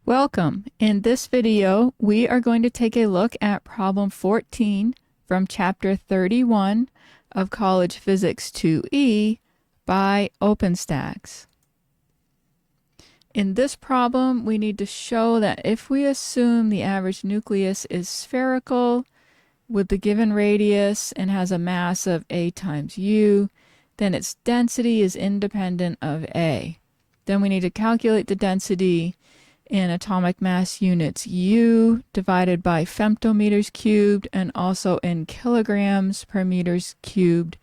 Welcome. In this video, we are going to take a look at problem 14 from chapter 31 of College Physics 2E by OpenStax. In this problem, we need to show that if we assume the average nucleus is spherical with the given radius and has a mass of A times U, then its density is independent of A. Then we need to calculate the density in atomic mass units U divided by femtometers cubed and also in kilograms per meters cubed.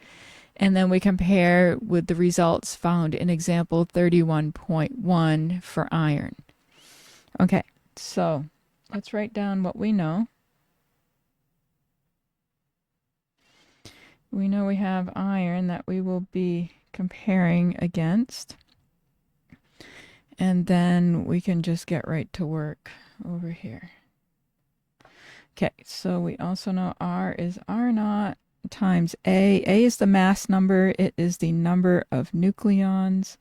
And then we compare with the results found in example 31.1 for iron. Okay, so let's write down what we know. We know we have iron that we will be comparing against. And then we can just get right to work over here. Okay, so we also know R is R naught times A. A is the mass number. It is the number of nucleons.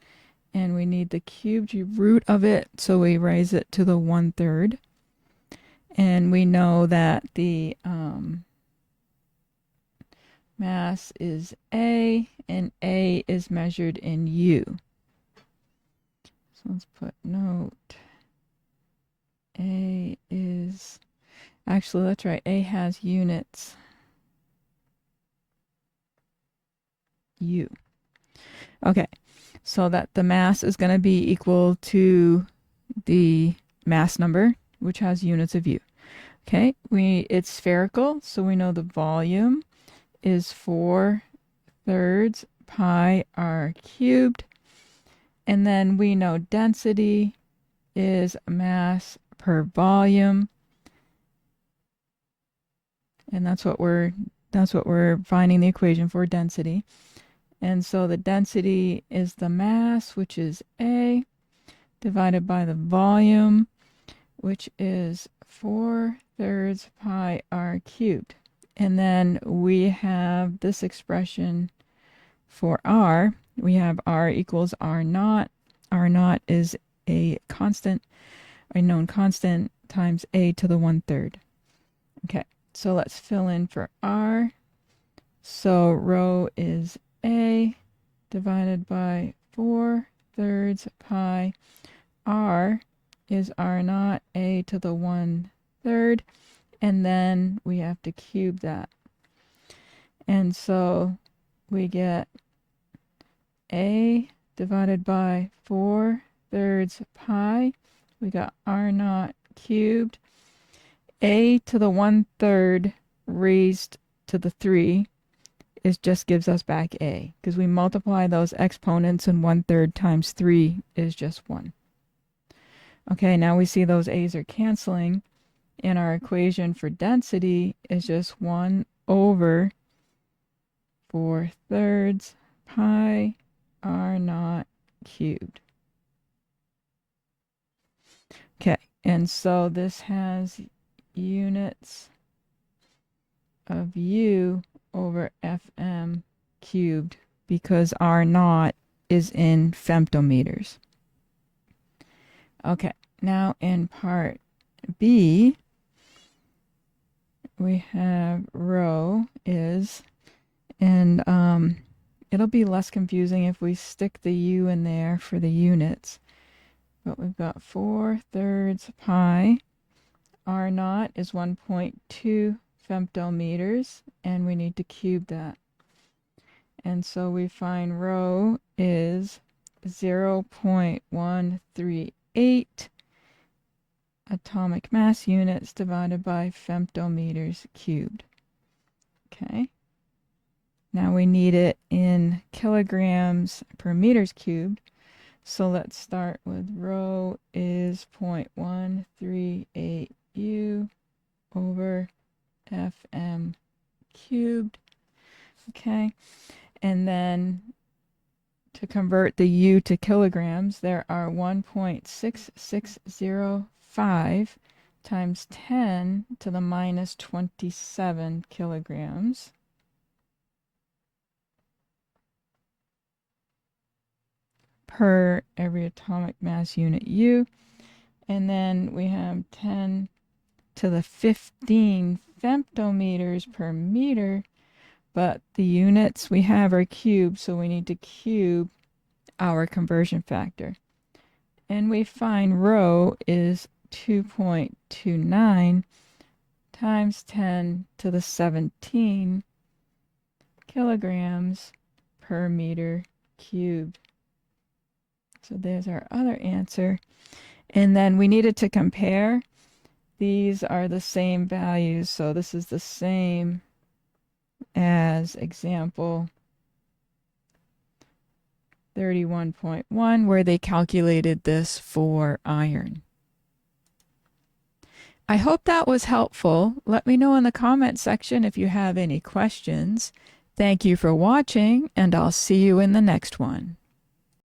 And we need the cubed root of it, so we raise it to the 1/3. And we know that the mass is A, and A is measured in U. So let's put note. A is, actually, that's right. A has units. U. Okay, so that the mass is going to be equal to the mass number, which has units of U. Okay, it's spherical, so we know the volume is 4/3 pi r cubed. And then we know density is mass per volume. And that's what we're finding the equation for, density. And so the density is the mass, which is A, divided by the volume, which is 4/3 pi r cubed. And then we have this expression for R. We have R equals R naught. R naught is a constant, a known constant, times A to the 1/3. Okay, so let's fill in for R. So rho is A divided by 4/3 pi. R is R naught, A to the 1/3. And then we have to cube that. And so we get A divided by 4/3 pi. We got R naught cubed. A to the 1/3 raised to the 3 just gives us back A, because we multiply those exponents, and 1/3 times 3 is just 1. Okay, now we see those A's are canceling, and our equation for density is just 1 over 4/3 pi R naught cubed. Okay, and so this has units of U over Fm cubed, because R naught is in femtometers. Okay, now in part B, we have rho is, and it'll be less confusing if we stick the U in there for the units. But we've got 4/3 pi. R naught is 1.2 femtometers, and we need to cube that. And so we find rho is 0.138 atomic mass units divided by femtometers cubed. Okay. Now we need it in kilograms per meters cubed. So let's start with rho is 0.138 U over Fm cubed. Okay. And then to convert the U to kilograms, there are 1.6605 times 10 to the minus 27 kilograms per every atomic mass unit U. And then we have 10 to the 15 femtometers per meter, but the units we have are cubed, so we need to cube our conversion factor. And we find rho is 2.29 times 10 to the 17 kilograms per meter cubed. So there's our other answer. And then we needed to compare. These are the same values, so this is the same as example 31.1, where they calculated this for iron. I hope that was helpful. Let me know in the comment section if you have any questions. Thank you for watching, and I'll see you in the next one.